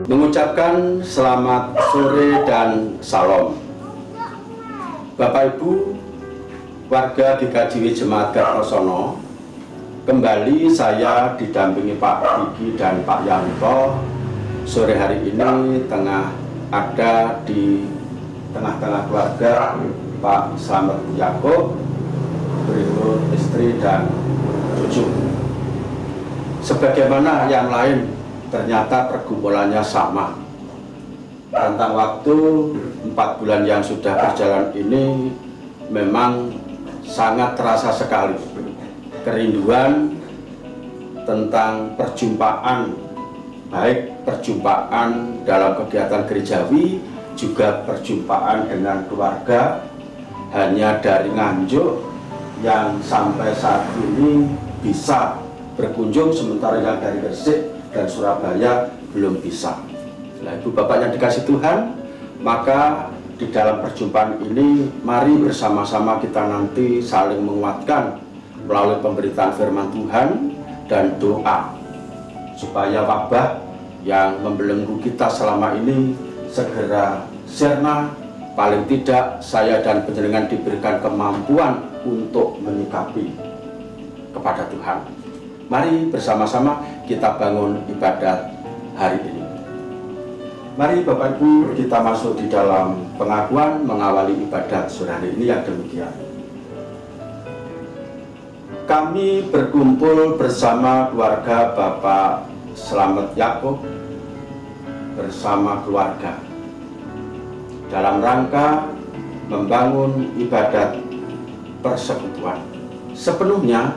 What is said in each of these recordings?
Mengucapkan selamat sore dan salam. Bapak Ibu, warga GKJW Jemaat Kertosono, kembali saya didampingi Pak Diki dan Pak Yanto sore hari ini ada di tengah-tengah keluarga Pak Slamet Yakob, berikut istri dan cucu. Sebagaimana yang lain, ternyata pergumulannya sama. Rentang waktu 4 bulan yang sudah berjalan ini memang sangat terasa sekali kerinduan tentang perjumpaan, baik perjumpaan dalam kegiatan gerejawi, juga perjumpaan dengan keluarga, hanya dari Nganjuk yang sampai saat ini bisa berkunjung, sementara yang dari Gresik dan Surabaya belum bisa. Nah, Ibu Bapak yang dikasih Tuhan, maka di dalam perjumpaan ini mari bersama-sama kita nanti saling menguatkan melalui pemberitaan firman Tuhan dan doa supaya wabah yang membelenggu kita selama ini segera sirna. Paling tidak saya dan panjenengan diberikan kemampuan untuk menyikapi kepada Tuhan. Mari bersama-sama kita bangun ibadat hari ini. Mari Bapak Ibu kita masuk di dalam pengakuan mengawali ibadat sore hari ini yang demikian. Kami berkumpul bersama keluarga Bapak Slamet Yakob bersama keluarga dalam rangka membangun ibadat persekutuan. Sepenuhnya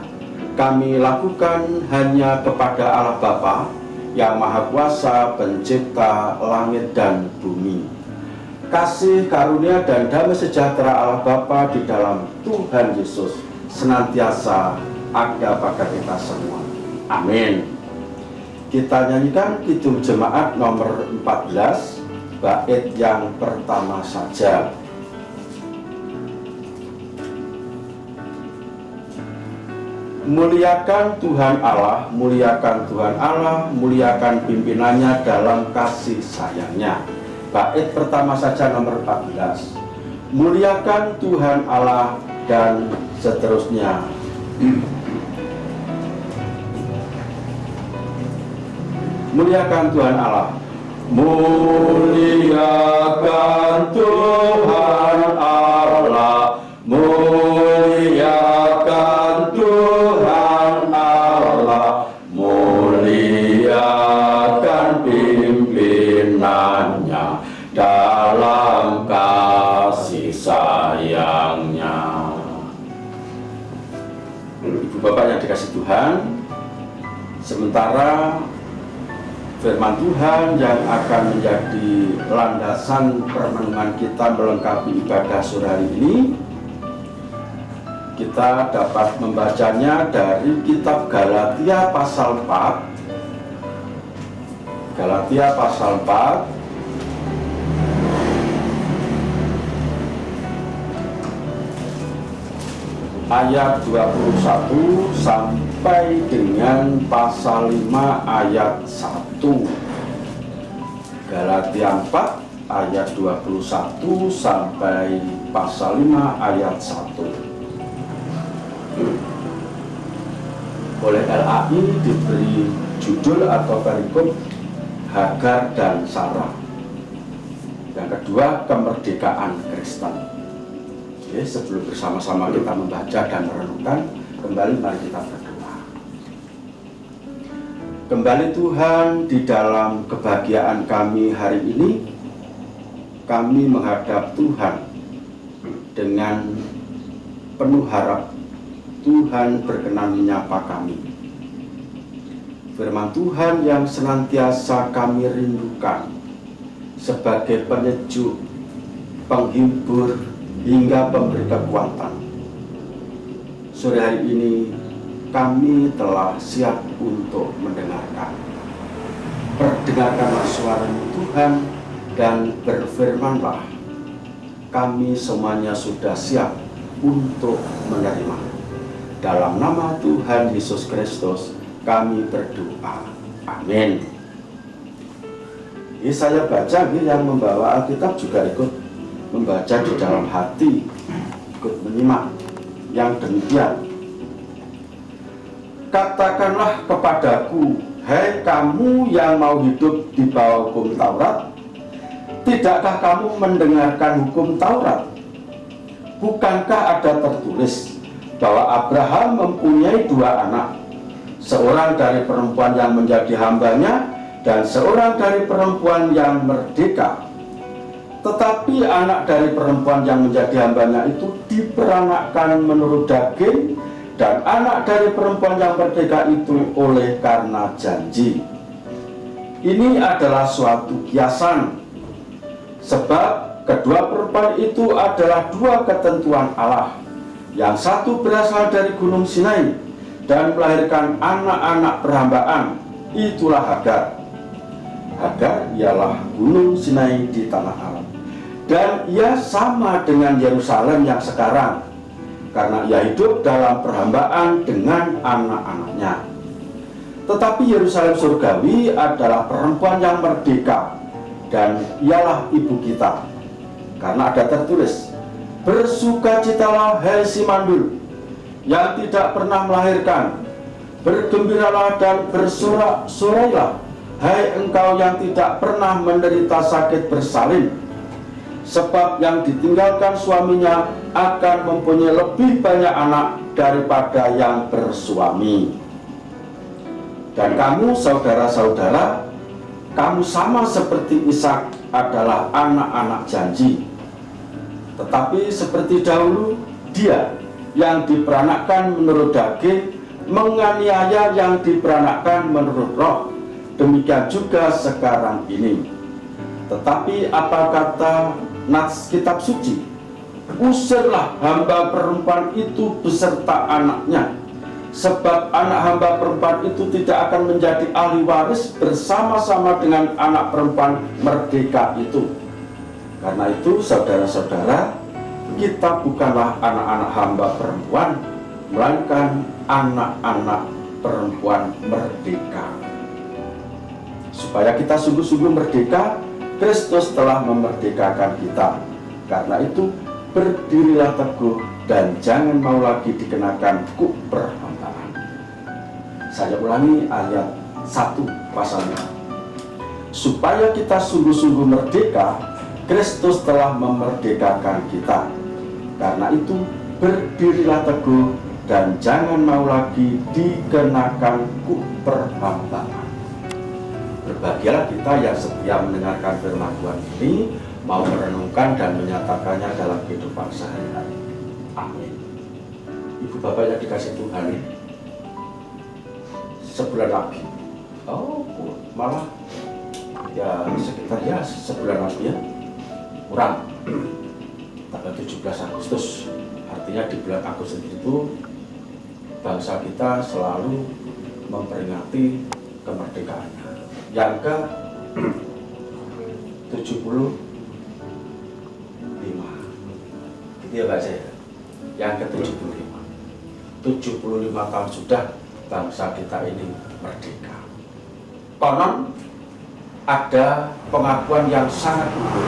kami lakukan hanya kepada Allah Bapa yang Maha Kuasa, Pencipta langit dan bumi. Kasih karunia dan damai sejahtera Allah Bapa di dalam Tuhan Yesus senantiasa ada pada kita semua. Amin. Kita nyanyikan Kidung Jemaat nomor 14, bait yang pertama saja. Muliakan Tuhan Allah, muliakan Tuhan Allah, muliakan pimpinannya dalam kasih sayangnya. Bait pertama saja nomor 14. Muliakan Tuhan Allah dan seterusnya. Muliakan Tuhan Allah. Muliakan Tuhan Allah, muliakan Tuhan Allah, muliakan pimpinannya dalam kasih sayangnya. Ibu Bapak yang dikasih Tuhan, sementara firman Tuhan yang akan menjadi landasan permenungan kita melengkapi ibadah sore hari ini, kita dapat membacanya dari kitab Galatia pasal 4. Galatia pasal 4 ayat 21 sampai dengan pasal 5 ayat 1. Galatia 4 ayat 21 sampai pasal 5 ayat 1. Oleh LAI diberi judul atau perikop Hagar dan Sarah. Yang kedua, kemerdekaan Kristen. Oke, sebelum bersama-sama kita membaca dan merenungkan, kembali mari kita berdoa. Kembali Tuhan, di dalam kebahagiaan kami hari ini, kami menghadap Tuhan dengan penuh harap Tuhan berkenan menyapa kami. Firman Tuhan yang senantiasa kami rindukan sebagai penyejuk, penghibur, hingga pemberi kekuatan. Sore hari ini kami telah siap untuk mendengarkan. Perdengarkanlah suara Tuhan dan berfirmanlah. Kami semuanya sudah siap untuk menerima. Dalam nama Tuhan Yesus Kristus kami berdoa. Amin. Ini saya baca, yang membawa Alkitab juga ikut membaca di dalam hati, ikut menyimak yang demikian. Katakanlah kepadaku, hai kamu yang mau hidup di bawah hukum Taurat, tidakkah kamu mendengarkan hukum Taurat? Bukankah ada tertulis bahwa Abraham mempunyai 2 anak, seorang dari perempuan yang menjadi hambanya dan seorang dari perempuan yang merdeka. Tetapi anak dari perempuan yang menjadi hambanya itu diperanakkan menurut daging, dan anak dari perempuan yang merdeka itu oleh karena janji. Ini adalah suatu kiasan, sebab kedua perempuan itu adalah 2 ketentuan Allah. Yang satu berasal dari Gunung Sinai dan melahirkan anak-anak perhambaan, itulah Hagar. Hagar ialah Gunung Sinai di tanah Aram, dan ia sama dengan Yerusalem yang sekarang, karena ia hidup dalam perhambaan dengan anak-anaknya. Tetapi Yerusalem surgawi adalah perempuan yang merdeka, dan ialah ibu kita, karena ada tertulis, bersukacitalah hai si mandul yang tidak pernah melahirkan, bergembiralah dan bersorak-sorailah hai engkau yang tidak pernah menderita sakit bersalin, sebab yang ditinggalkan suaminya akan mempunyai lebih banyak anak daripada yang bersuami. Dan kamu saudara-saudara, kamu sama seperti Ishak adalah anak-anak janji. Tetapi seperti dahulu, dia yang diperanakkan menurut daging menganiaya yang diperanakkan menurut roh. Demikian juga sekarang ini. Tetapi apa kata nas kitab suci? Usirlah hamba perempuan itu beserta anaknya, sebab anak hamba perempuan itu tidak akan menjadi ahli waris bersama-sama dengan anak perempuan merdeka itu. Karena itu saudara-saudara, kita bukanlah anak-anak hamba perempuan, melainkan anak-anak perempuan merdeka. Supaya kita sungguh-sungguh merdeka, Kristus telah memerdekakan kita. Karena itu, berdirilah teguh dan jangan mau lagi dikenakan kuk perhambaan. Saya ulangi ayat 1 pasalnya. Supaya kita sungguh-sungguh merdeka, Kristus telah memerdekakan kita. Karena itu, berdirilah teguh dan jangan mau lagi dikenakan kuk perhambaan. Berbahagialah kita yang setia mendengarkan firman Tuhan ini, mau merenungkan dan menyatakannya dalam kehidupan sehari-hari. Amin. Ibu bapak yang dikasih Tuhan, sebulan lagi, malah ya sekitar ya sebulan lagi ya, kurang, tanggal 17 Agustus. Artinya di bulan Agustus itu bangsa kita selalu memperingati kemerdekaannya yang ke 75, gitu ya Mbak saya, yang ke 75 tahun sudah bangsa kita ini merdeka. Konon ada pengakuan yang sangat luhur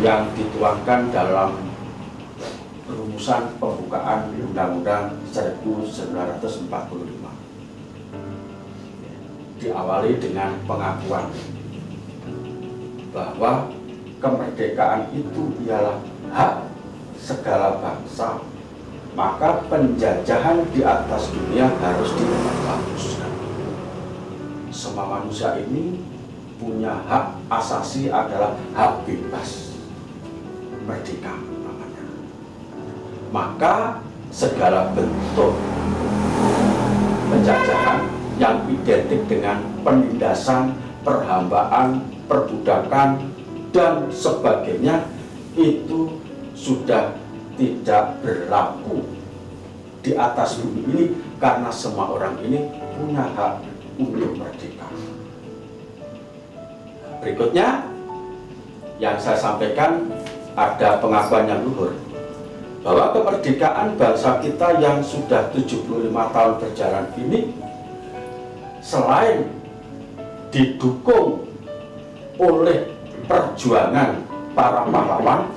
yang dituangkan dalam rumusan pembukaan Undang-Undang 1945. Diawali dengan pengakuan bahwa kemerdekaan itu ialah hak segala bangsa, maka penjajahan di atas dunia harus dihapuskan. Semua manusia ini punya hak asasi, adalah hak bebas, merdeka namanya. Maka segala bentuk penjajahan yang identik dengan penindasan, perhambaan, perbudakan, dan sebagainya itu sudah tidak berlaku di atas bumi ini, karena semua orang ini punya hak untuk merdeka. Berikutnya yang saya sampaikan, ada pengakuan yang luhur bahwa kemerdekaan bangsa kita yang sudah 75 tahun berjalan ini, selain didukung oleh perjuangan para pahlawan,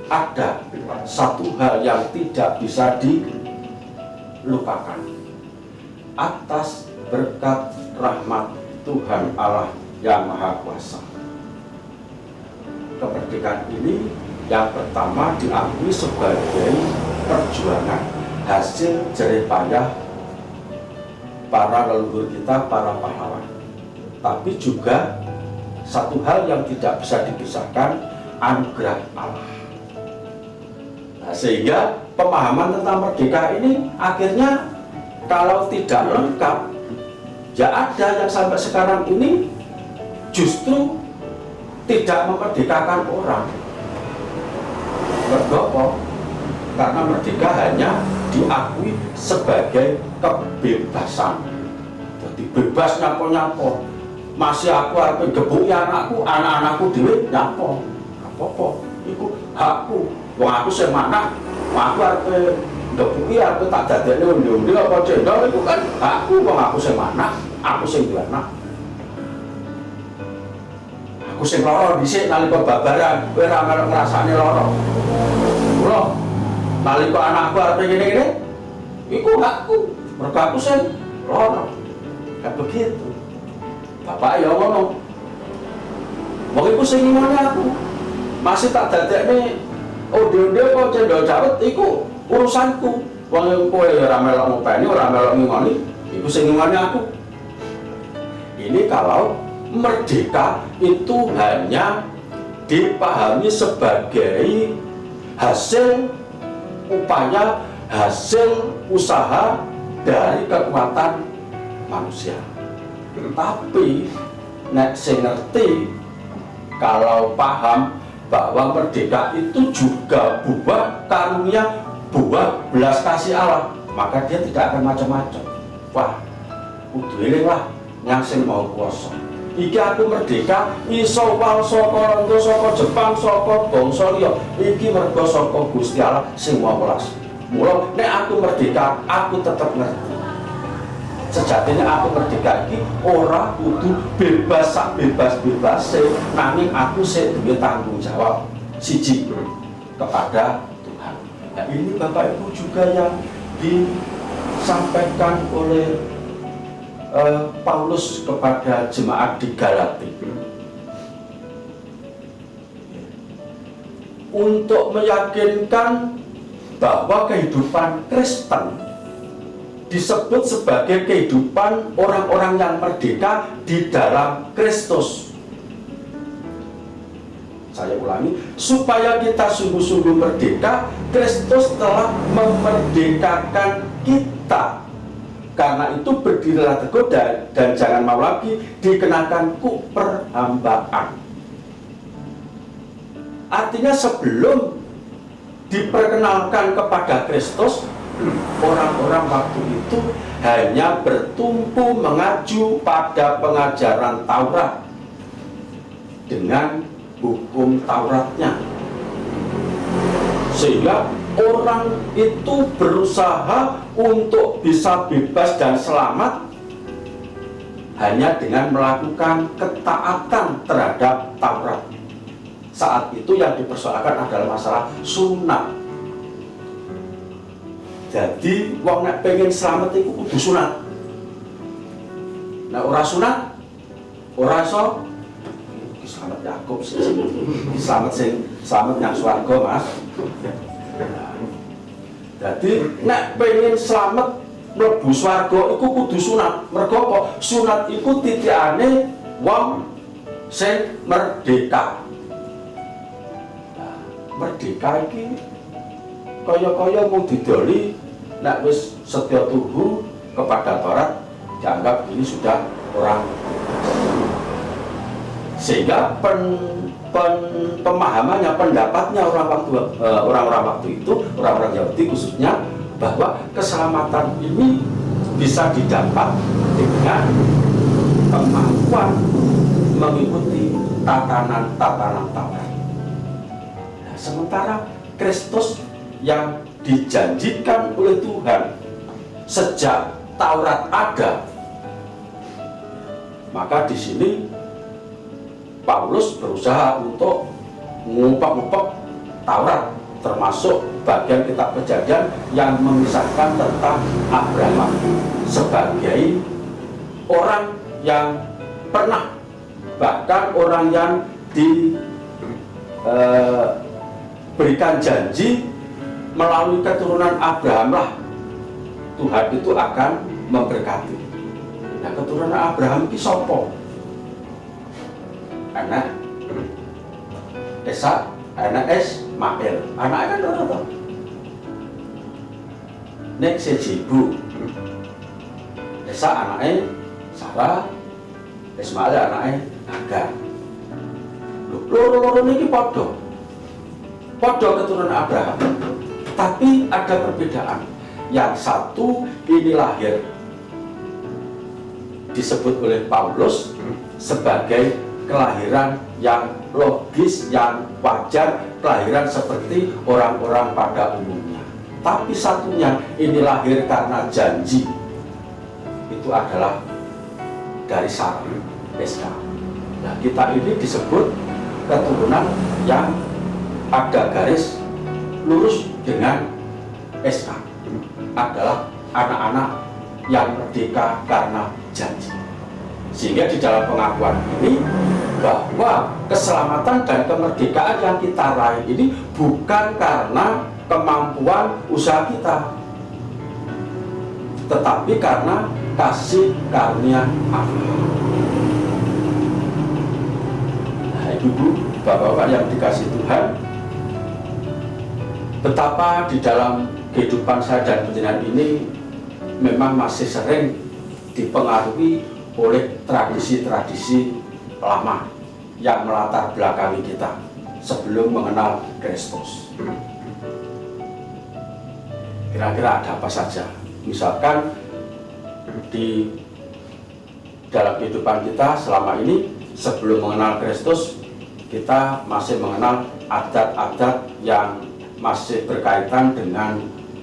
ada satu hal yang tidak bisa dilupakan. Atas berkat rahmat Tuhan Allah yang Maha Kuasa, kemerdekaan ini yang pertama diakui sebagai perjuangan hasil jerih payah para leluhur kita, para pahlawan. Tapi juga satu hal yang tidak bisa dipisahkan, anugerah Allah. Nah, sehingga pemahaman tentang merdeka ini akhirnya kalau tidak lengkap, ya ada yang sampai sekarang ini justru tidak memerdekakan orang. Berdoa karena merdeka hanya diakui sebagai kebebasan. Jadi bebas nyapo-nyapo. Masih aku arep gebuki anakku, anak-anakku dhewe nyapo. Apa-apa, iku hakku. Wong aku sing manah, aku arep gebuki arep tak dadekne undi-undi apa cendol iku kan hakku, wong aku sing manah, aku sing duwe anak. Aku sing lara dhisik nalika babaran, kowe ora melok ngrasani lara. Kula nalika anakku arep ngene-ngene, iku hakku, mergo aku sing lara. Kan begitu. Bapak ya ngono. Wong iku sing ngene aku. Masih tak dadekne onde-onde apa cendol dawet iku urusanku. Wong kowe ya ora melok ngopeni, ora melok ngingoni, iku sing ngingoni aku. Ini kalau merdeka itu hanya dipahami sebagai hasil upaya, hasil usaha dari kekuatan manusia. Tapi nek sing ngerti, kalau paham bahwa merdeka itu juga buah karunia, buah belas kasih Allah, maka dia tidak akan macam-macam. Wah, kudu eling lah yang sing mau kuasa. Iki aku merdeka, iso wae saka Londo, saka Jepang, saka bangsa liya. Iki mergo saka Gusti Allah sing Maha Welas. Mula nek aku merdeka, aku tetap ngerti. Sejatinya aku merdeka iki ora kudu bebas sak bebas-bebase, nanging aku sik duwe tanggung jawab siji kepada Tuhan. Nah, ini Bapak Ibu juga yang disampaikan oleh Paulus kepada jemaat di Galati. Untuk meyakinkan bahwa kehidupan Kristen disebut sebagai kehidupan orang-orang yang merdeka di dalam Kristus. Saya ulangi, supaya kita sungguh-sungguh merdeka, Kristus telah memerdekakan kita. Karena itu berdirilah teguh dan jangan mau lagi dikenakan perhambaan. Artinya sebelum diperkenalkan kepada Kristus, orang-orang waktu itu hanya bertumpu mengacu pada pengajaran Taurat dengan hukum Tauratnya, sehingga orang itu berusaha untuk bisa bebas dan selamat hanya dengan melakukan ketaatan terhadap Taurat. Saat itu yang dipersoalkan adalah masalah sunat. Jadi wong nek pengen selamat iku kudu sunat. Nek ora sunat, ora iso selamat Yakub sing selamat yang swarga, Mas. Jadi nek pengen selamat mlebu swarga iku kudu sunat. Mergo apa? Sunat iku titikane wong sing merdeka. Nah, merdeka iki kaya-kaya mung didoli nek wis setya tuhu kepada Taurat dianggap ini sudah orang, sehingga pemahamannya, pendapatnya orang-orang waktu itu, orang-orang Yahudi khususnya, bahwa keselamatan ini bisa didapat dengan kemampuan mengikuti tatanan-tatanan Taurat. Nah, sementara Kristus yang dijanjikan oleh Tuhan sejak Taurat ada, maka di sini Paulus berusaha untuk ngupek-ngupek Taurat, termasuk bagian kitab Kejadian yang memisahkan tentang Abraham sebagai orang yang pernah, bahkan orang yang diberikan janji melalui keturunan Abraham lah Tuhan itu akan memberkati. Nah, keturunan Abraham itu sopo? Anak Esa, anak Ismail, anaknya kan orang. Nek sejibu, Esa anaknya Sarah, Ismail anaknya Hagar. Loro-loro ini podo keturunan Abraham, tapi ada perbedaan. Yang satu ini lahir disebut oleh Paulus sebagai kelahiran yang logis, yang wajar, kelahiran seperti orang-orang pada umumnya. Tapi satunya ini lahir karena janji, itu adalah dari Sarah, Iska. Nah, kita ini disebut keturunan yang ada garis lurus dengan Iska, adalah anak-anak yang merdeka karena janji. Sehingga di dalam pengakuan ini bahwa keselamatan dan kemerdekaan yang kita raih ini bukan karena kemampuan usaha kita, tetapi karena kasih karunia Allah. Nah, ibu-ibu, bapak-bapak yang dikasih Tuhan, betapa di dalam kehidupan saya dan penjenengan ini memang masih sering dipengaruhi oleh tradisi-tradisi lama yang melatar belakangi kita sebelum mengenal Kristus. Kira-kira ada apa saja? Misalkan di dalam kehidupan kita selama ini sebelum mengenal Kristus, kita masih mengenal adat-adat yang masih berkaitan dengan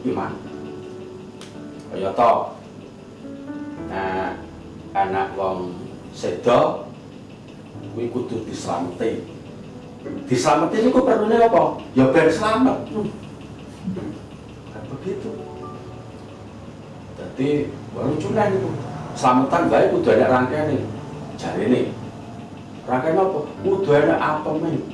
iman. Kaya toh, nah, anak wong sedo kuwi kudu dislameti. Dislameti niku perlune apa? Ya ben slamet. Kan begitu. Jadi lucunya itu selamatan baik kudu ada rangkaian. Jarine rangkaian apa? Kudu ada apeme.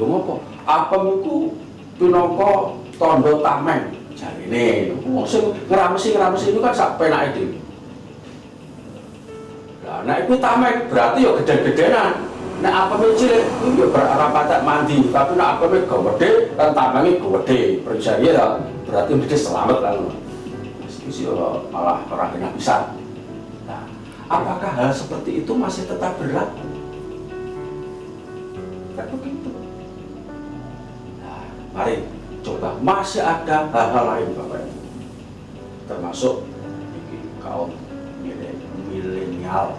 Lho ngopo? Apem iku pinangka tandha tameng. Jarine wong sing ngramesi itu kan sak penake dhewe. Lah nek iku tameng berarti ya gede-gedenan. Nek apeme cilik iku ya berarapatak mandi, tapi nek apeme gede lan tamenge gede. Percaya ya berarti mesti selamat lah. Mesti malah orang kena bisa. Nah, apakah hal seperti itu masih tetap berlaku? Kan begitu. Nah, mari coba, masih ada hal-hal lain Bapak Ibu, termasuk kaum milenial,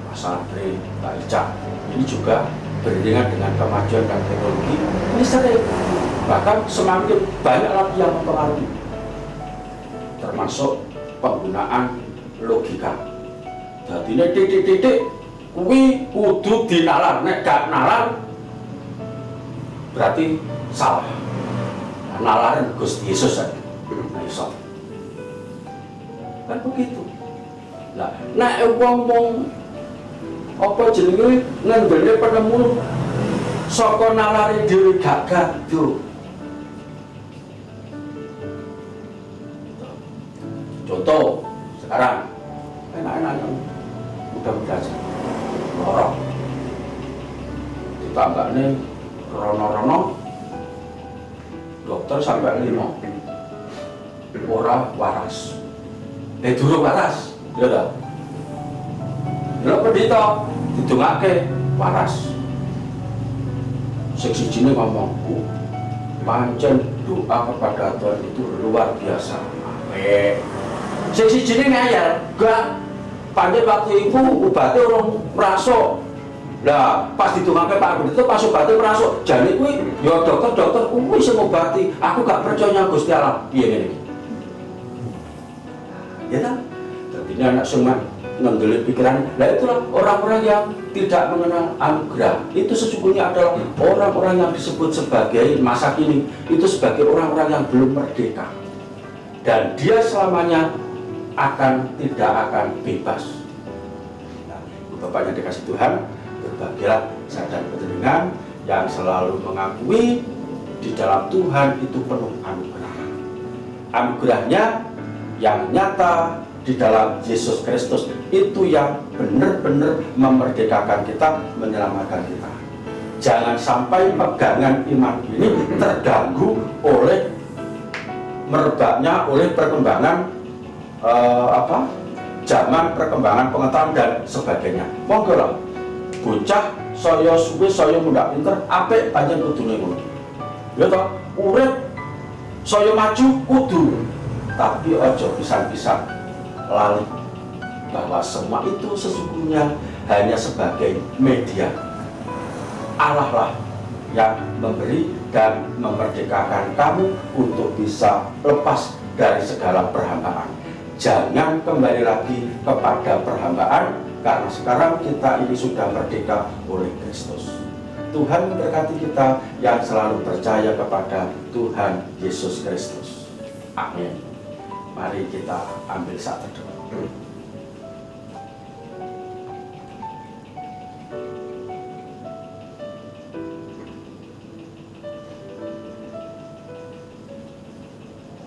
Mas Andre, Pak Ica, ini juga beriringan dengan kemajuan dan teknologi. Ini sering, bahkan semakin banyak lagi yang mempengaruhi, termasuk penggunaan logika. Jadi ini titik-titik kuwi kudu dinalar, nek gak nalar berarti salah. Nalaran Gusti Yesus aja. Nah, iso. Kan begitu. Lah, nek wong-wong apa jenenge ngendele penemu saka nalare dhewe gak gaduh. Contoh sekarang enak-enak udah belajar lorok ditambahnya rono-rono dokter sampai 5 ora waras, durung waras, ya dah. Lha pendeta didongake waras. Sing sijine ngomong, pancen doa kepada Tuhan itu luar biasa. Apik. Sing sijine ngayal, gak pancen waktu itu obatnya urung merasuk. Lah pas ditungangke Pak Pendeta pas obatnya merasuk, jane kuwi ya dokter kuwi sing ngobati. Aku gak percaya Gusti Allah. Piye ngene iki? Ya ta? Sepertinya anak semua menggelit pikiran. Nah itulah orang-orang yang tidak mengenal anugerah. Itu sesungguhnya adalah orang-orang yang disebut sebagai masa kini itu sebagai orang-orang yang belum merdeka. Dan dia selamanya tidak akan bebas. Nah, Bapak yang dikasih Tuhan, berbahagialah saya dan penjenengan yang selalu mengakui di dalam Tuhan itu penuh anugerah. Anugerahnya yang nyata di dalam Yesus Kristus itu yang benar-benar memerdekakan kita, menyelamatkan kita. Jangan sampai pegangan iman ini terganggu oleh merebaknya, oleh perkembangan zaman, perkembangan pengetahuan dan sebagainya. Monggo lah, bocah saya suwe saya muda pinter apik panjang kudune ngono. Ya toh, urip saya maju kudu, tapi aja pisan-pisan lali bahwa semua itu sesungguhnya hanya sebagai media. Allah lah yang memberi dan memerdekakan kamu untuk bisa lepas dari segala perhambaan. Jangan kembali lagi kepada perhambaan, karena sekarang kita ini sudah merdeka oleh Kristus. Tuhan memberkati kita yang selalu percaya kepada Tuhan Yesus Kristus. Amin. Mari kita ambil saat teduh.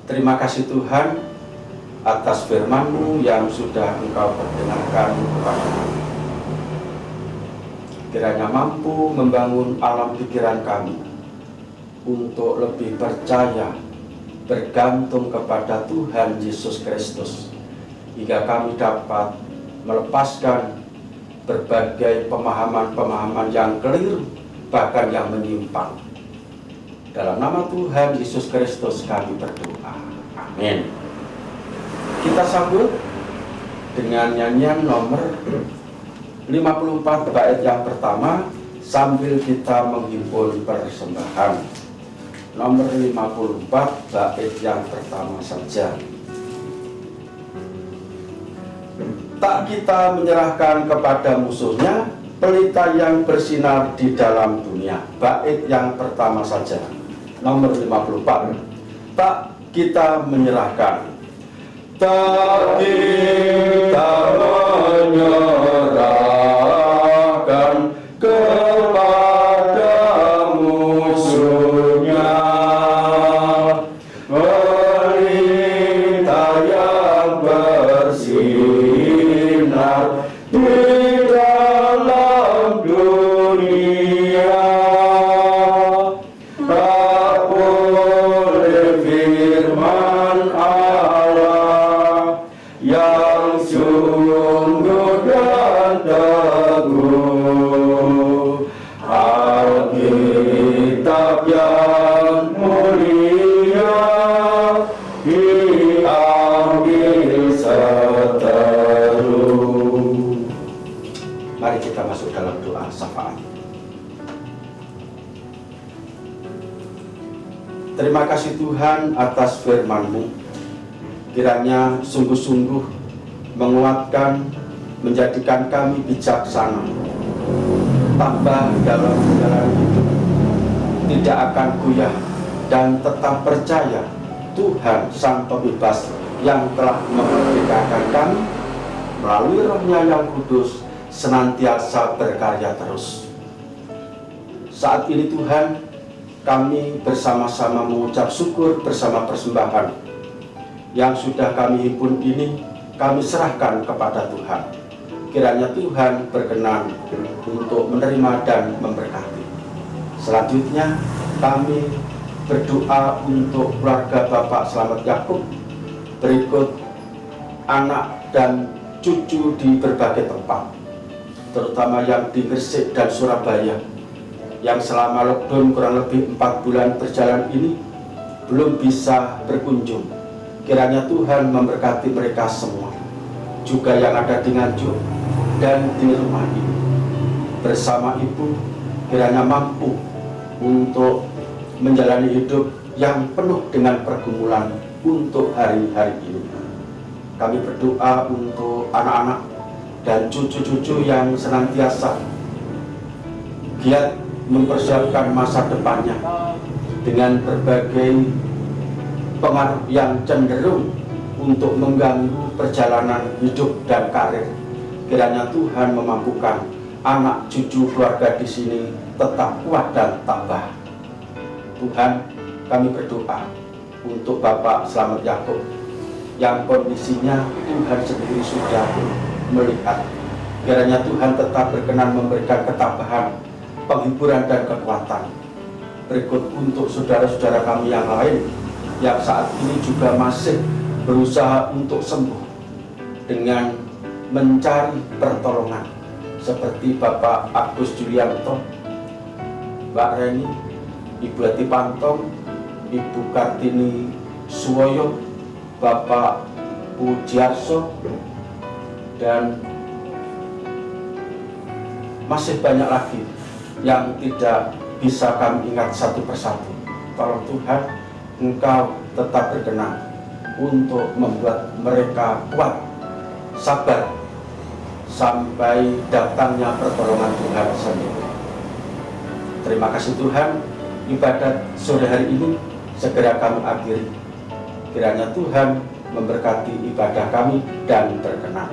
Terima kasih Tuhan atas firman-Mu yang sudah Engkau perdengarkan kepada kami. Kiranya mampu membangun alam pikiran kami untuk lebih percaya, bergantung kepada Tuhan Yesus Kristus, hingga kami dapat melepaskan berbagai pemahaman-pemahaman yang keliru, bahkan yang menyimpang. Dalam nama Tuhan Yesus Kristus kami berdoa. Amin. Kita sambut dengan nyanyian nomor 54 bait yang pertama sambil kita menghimpun persembahan. Nomor 54 bait yang pertama saja. Tak kita menyerahkan kepada musuhnya, pelita yang bersinar di dalam dunia. Bait yang pertama saja. Nomor 54. Tak kita menyerahkan. Tak kita menyerahkan kepada musuhnya, pelita yang bersinar di dalam dunia. Tak boleh firman Allah yang sungguh dan teguh, Alkitab yang mulia diambil seteru. Mari kita masuk dalam doa syafaat. Terima kasih Tuhan atas firman-Mu. Kiranya sungguh-sungguh menguatkan, menjadikan kami bijaksana, tambah dalam perjalanan hidup, tidak akan goyah, dan tetap percaya Tuhan Sang Pembebas yang telah memerdekakan kami melalui Roh-Nya yang kudus senantiasa berkarya terus. Saat ini Tuhan, kami bersama-sama mengucap syukur bersama persembahan yang sudah kami himpun ini, kami serahkan kepada Tuhan. Kiranya Tuhan berkenan untuk menerima dan memberkati. Selanjutnya kami berdoa untuk keluarga Bapak Slamet Yakub, berikut anak dan cucu di berbagai tempat, terutama yang di Gresik dan Surabaya, yang selama lockdown kurang lebih 4 bulan berjalan ini belum bisa berkunjung. Kiranya Tuhan memberkati mereka semua, juga yang ada di Nganjuk dan di rumah ini. Bersama Ibu, kiranya mampu untuk menjalani hidup yang penuh dengan pergumulan untuk hari-hari ini. Kami berdoa untuk anak-anak dan cucu-cucu yang senantiasa giat mempersiapkan masa depannya dengan berbagai pengaruh yang cenderung untuk mengganggu perjalanan hidup dan karir. Kiranya Tuhan memampukan anak cucu keluarga di sini tetap kuat dan tabah. Tuhan, kami berdoa untuk Bapak Slamet Yakub yang kondisinya Tuhan sendiri sudah melihat. Kiranya Tuhan tetap berkenan memberikan ketabahan, penghiburan dan kekuatan. Berikut untuk saudara-saudara kami yang lain yang saat ini juga masih berusaha untuk sembuh dengan mencari pertolongan, seperti Bapak Agus Julianto, Mbak Reni, Ibu Ati Pantong, Ibu Kartini Suwoyo, Bapak Pujiarso, dan masih banyak lagi yang tidak bisa kami ingat satu persatu. Tolong Tuhan, Engkau tetap berkenan untuk membuat mereka kuat, sabar, sampai datangnya pertolongan Tuhan sendiri. Terima kasih Tuhan, ibadat sore hari ini segera kami akhiri. Kiranya Tuhan memberkati ibadah kami dan berkenan.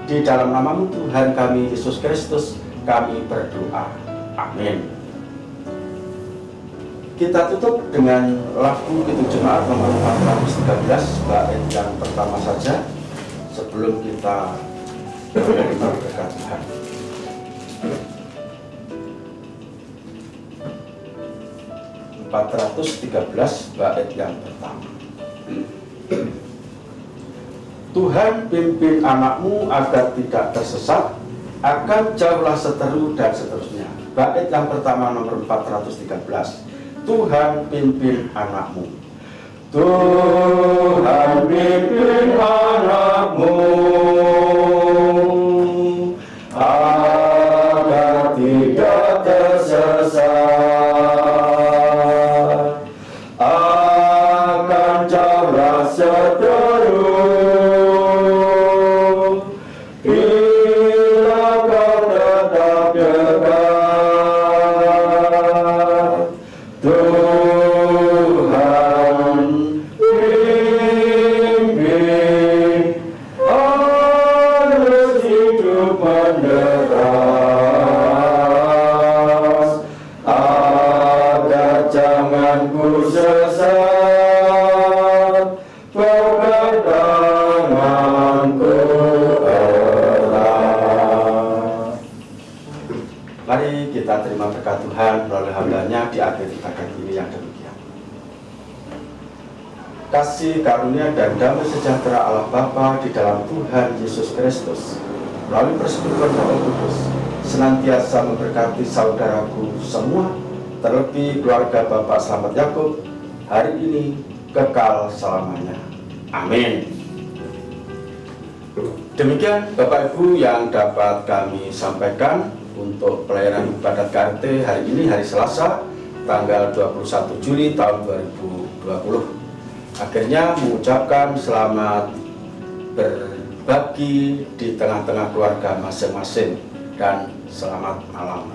Di dalam nama-Mu Tuhan kami Yesus Kristus kami berdoa. Amin. Kita tutup dengan lagu Kidung Jemaat nomor 413 bait yang pertama saja sebelum kita menerima berkat Tuhan. 413 bait yang pertama. Tuhan pimpin anak-Mu agar tidak tersesat, akan jauhlah seteru dan seterusnya. Bait yang pertama nomor 413. Tuhan pimpin anak-Mu. Tuhan pimpin anak-Mu agar tidak tersesat, akan jauhlah seteru. Bila kau tetap dekat, Tuhan pimpin arus hidup menderas, agar jangan ku sesat, pegang tanganku erat. Mari kita terima berkat Tuhan melalui hamba-Nya di akhir ibadat ini yang demikian. Kasih karunia dan damai sejahtera Allah Bapa di dalam Tuhan Yesus Kristus melalui persekutuan Roh Kudus senantiasa memberkati saudaraku semua, terlebih keluarga Bapak Slamet Yakub hari ini kekal selamanya. Amin. Demikian Bapak Ibu yang dapat kami sampaikan untuk pelayanan ibadat KRT hari ini, hari Selasa tanggal 21 Juli tahun 2020. Akhirnya mengucapkan selamat berbagi di tengah-tengah keluarga masing-masing dan selamat malam.